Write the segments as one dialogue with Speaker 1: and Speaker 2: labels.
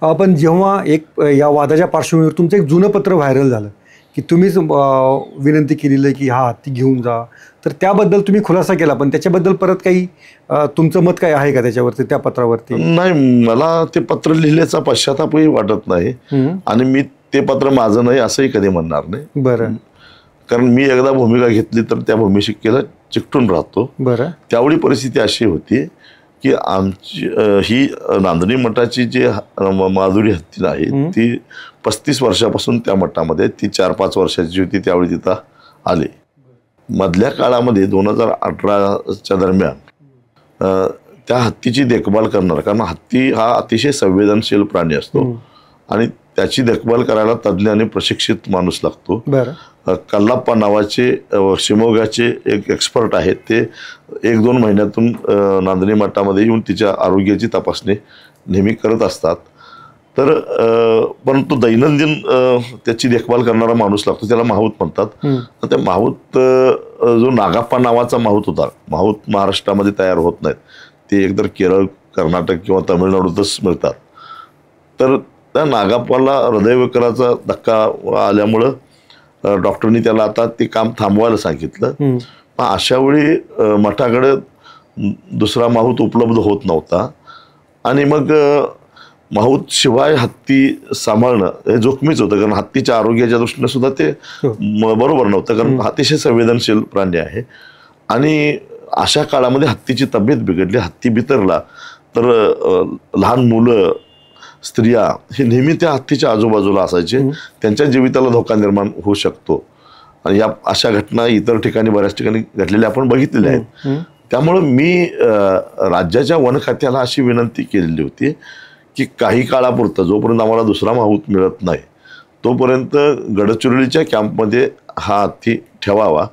Speaker 1: पण जेव्हा एक या वादाच्या पार्श्वभूमीवर तुमचं एक जुनं पत्र व्हायरल झालं की तुम्हीच विनंती केलेली आहे की हा हत्ती घेऊन जा, तर त्याबद्दल तुम्ही खुलासा केला, पण त्याच्याबद्दल परत काही तुमचं मत काय आहे का त्याच्यावरती, त्या पत्रावरती?
Speaker 2: नाही, मला ते पत्र लिहिल्याचा पश्चातापही वाटत नाही आणि मी ते पत्र माझं नाही असंही कधी म्हणणार नाही.
Speaker 1: बरं.
Speaker 2: कारण मी एकदा भूमिका घेतली तर त्या भूमिकेला चिकटून राहतो.
Speaker 1: बरं.
Speaker 2: त्यावेळी परिस्थिती अशी होती की आमची ही नांदणी मठाची जी माधुरी हत्ती आहे ती 35 वर्षापासून त्या मठामध्ये, ती 4-5 वर्षाची होती त्यावेळी तिथं आले. मधल्या काळामध्ये 2018च्या दरम्यान त्या हत्तीची देखभाल करणार, कारण हत्ती हा अतिशय संवेदनशील प्राणी असतो आणि त्याची देखभाल करायला तज्ज्ञ आणि प्रशिक्षित माणूस लागतो. कल्लाप्पा नावाचे शिमोगाचे एक एक्सपर्ट आहेत, ते 1-2 महिन्यातून नांदणी मठामध्ये येऊन तिच्या आरोग्याची तपासणी नेहमी करत असतात. तर परंतु दैनंदिन त्याची देखभाल करणारा माणूस लागतो, त्याला माहूत म्हणतात. तर त्या माहूत जो नागाप्पा नावाचा माहूत होता, माहूत महाराष्ट्रामध्ये तयार होत नाहीत, ते एकतर केरळ, कर्नाटक किंवा तामिळनाडूतच मिळतात. तर त्या नागाप्पाला हृदयविकाराचा धक्का आल्यामुळं डॉक्टरनी त्याला आता ते काम थांबवायला सांगितलं. पण अशा वेळी मठाकडे दुसरा माहूत उपलब्ध होत नव्हता आणि मग माहूत शिवाय हत्ती सांभाळणं हे जोखमीच होतं, कारण हत्तीच्या आरोग्याच्या दृष्टीने सुद्धा ते बरोबर नव्हतं, कारण अतिशय संवेदनशील प्राणी आहे. आणि अशा काळामध्ये हत्तीची तब्येत बिघडली, हत्ती बिथरला तर लहान मुलं, स्त्रिया हे नेहमी त्या हत्तीच्या आजूबाजूला असायचे, त्यांच्या जीविताला धोका निर्माण होऊ शकतो. आणि या अशा घटना इतर ठिकाणी, बऱ्याच ठिकाणी घडलेल्या आपण बघितलेल्या आहेत. त्यामुळं मी राज्याच्या वन खात्याला अशी विनंती केलेली होती की काही काळापुरतं, जोपर्यंत आम्हाला दुसरा माहूत मिळत नाही तोपर्यंत गडचिरोलीच्या कॅम्पमध्ये हा हत्ती ठेवावा.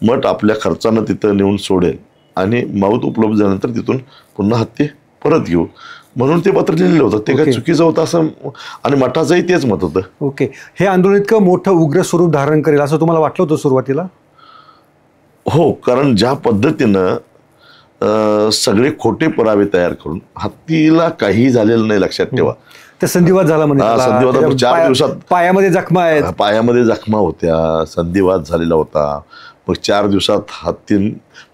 Speaker 2: मठ आपल्या खर्चानं तिथं नेऊन सोडेल आणि माहूत उपलब्ध झाल्यानंतर तिथून पुन्हा हत्ती परत घेऊ, म्हणून ते पत्र लिहिलेलं होतं. ते काही चुकीचं होतं असं, आणि मठाचंही तेच मत होतं.
Speaker 1: ओके. हे आंदोलन इतकं मोठं उग्र स्वरूप धारण करेल असं तुम्हाला वाटलं होतं सुरुवातीला?
Speaker 2: हो, कारण ज्या पद्धतीनं सगळे खोटे पुरावे तयार करून, हत्तीला काही झालेलं नाही, लक्षात ठेवा.
Speaker 1: ते संधिवात झाला म्हणजे,
Speaker 2: संधिवात 4 दिवसात
Speaker 1: पायामध्ये जखमा आहेत,
Speaker 2: पायामध्ये जखमा होत्या, संधिवात झालेला होता. मग 4 दिवसात हत्ती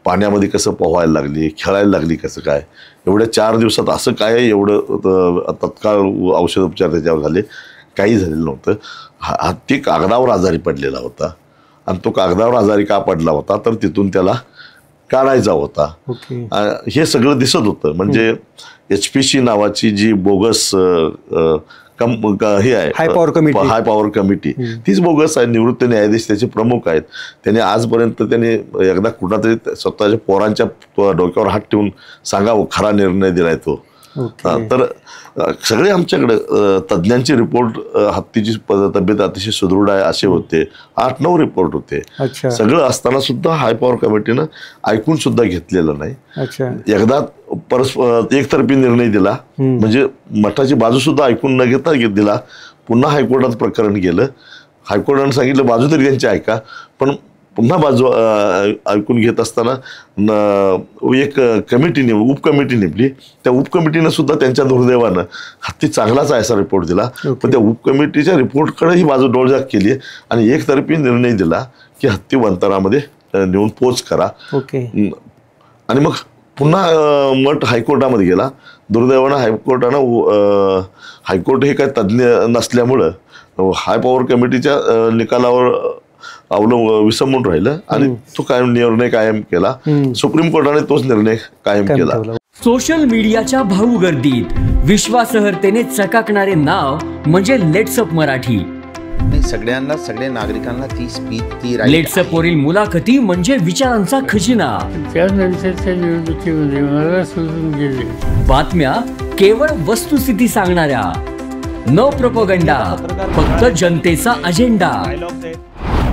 Speaker 2: पाण्यामध्ये कसं पोहायला लागली, खेळायला लागली कसं काय, एवढ्या 4 दिवसात असं काय एवढं तत्काळ औषधोपचार त्याच्यावर झाले, काही झालेलं नव्हतं. हत्ती कागदावर आजारी पडलेला होता आणि तो कागदावर आजारी का पडला होता तर तिथून त्याला काढायचा होता. हे सगळं दिसत होतं. म्हणजे HPC नावाची जी बोगस हे आहे, हाय पॉवर कमिटी, तीच बोगस आहे. निवृत्त न्यायाधीश त्याचे प्रमुख आहेत. त्याने आजपर्यंत त्याने एकदा कुठंतरी स्वतःच्या पोरांच्या डोक्यावर हात ठेवून सांगावं खरा निर्णय दिलाय तो. तर सगळे आमच्याकडे तज्ज्ञांचे रिपोर्ट, हत्तीची तब्येत अतिशय सुदृढ आहे असे होते, 8-9 रिपोर्ट होते. सगळं असताना सुद्धा हाय पॉवर कमिटीनं ऐकून सुद्धा घेतलेलं नाही. एकदा एकतर्फी निर्णय दिला, म्हणजे मठाची बाजू सुद्धा ऐकून न घेता दिला. पुन्हा हायकोर्टात प्रकरण गेलं, हायकोर्टानं सांगितलं बाजू तरी त्यांची ऐका, पण पुन्हा बाजू ऐकून घेत असताना एक कमिटी उपकमिटी नेमली. त्या उपकमिटीनं सुद्धा त्यांच्या दुर्दैवानं हत्ती चांगलाच आहे असा रिपोर्ट दिला, पण त्या उपकमिटीच्या रिपोर्टकडे ही बाजू डोळजाक केली आणि एकतर्फी निर्णय दिला की हत्ती वंतरामध्ये नेऊन पोच करा. आणि मग पुन्हा मठ हायकोर्टामध्ये गेला. दुर्दैवानं हायकोर्ट हे काय तज्ज्ञ नसल्यामुळं हाय पॉवर कमिटीच्या निकालावर विसंबून राहिलं आणि तो निर्णय कायम केला. सुप्रीम कोर्टाने तोच निर्णय कायम केला.
Speaker 3: सोशल मीडियाच्या भाऊ गर्दीत विश्वासार्हतेने चकाकणारे नाव म्हणजे लेट्सअप मराठी.
Speaker 4: सगळ्यांना, सगळ्या नागरिकांना ती स्पीच,
Speaker 3: लेट्सअप वरील मुलाखती म्हणजे विचारांचा खजिना.
Speaker 5: त्यानंतरच्या निवडणुकीमध्ये मला सोडून गेले.
Speaker 3: बातम्या केवळ वस्तुस्थिती सांगणाऱ्या, न प्रोपगंडा, फक्त जनतेचा अजेंडा.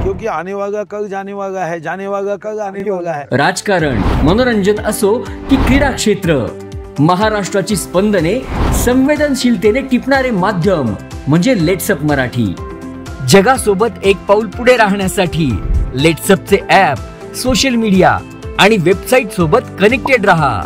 Speaker 6: क्योंकि आने वाला कल जाने वाला है, जाने वाला कल आने वाला है.
Speaker 3: राजकारण, मनोरंजन असो की क्रीडा क्षेत्र, महाराष्ट्राची स्पंदने संवेदनशीलतेने टिपणारे माध्यम म्हणजे लेट्सअप मराठी. जगासोबत एक पाऊल पुढे राहण्यासाठी लेट्सअपचे ॲप, सोशल मीडिया आणि वेबसाईट सोबत कनेक्टेड रहा.